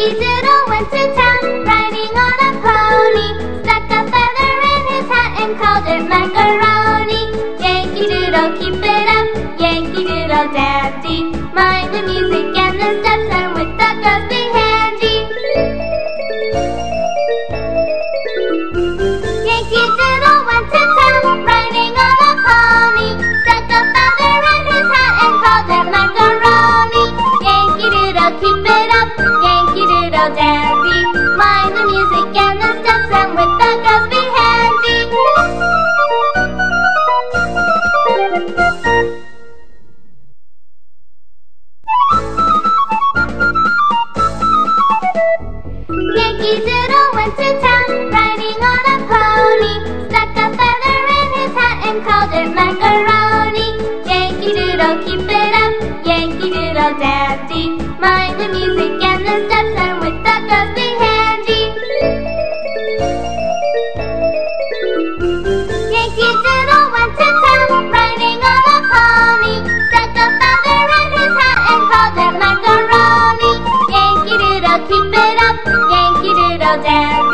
Yankee Doodle went to town, riding on a pony. Stuck a feather in his hat and called it macaroni. Yankee Doodle, keep it up, Yankee Doodle dandy. Mind the music and the steps, and with the girls be handy. Yankee Doodle went to town, riding on a pony. Stuck a feather in his hat and called it macaroni. Yankee Doodle, keep it up, Yankee Doodle dandy. Mind the music and the steps, and with the girls be handy. Yankee Doodle went to town, riding on a pony. Stuck a feather in his hat and called it macaroni. Yankee Doodle, keep it up, Yankee Doodle dandy. Mind the music and the steps, and with the girls be handy. Yankee Doodle went to town, riding on a pony. Stuck a feather in his hat and called it macaroni. Yankee Doodle, keep it up, Yankee Doodle dandy.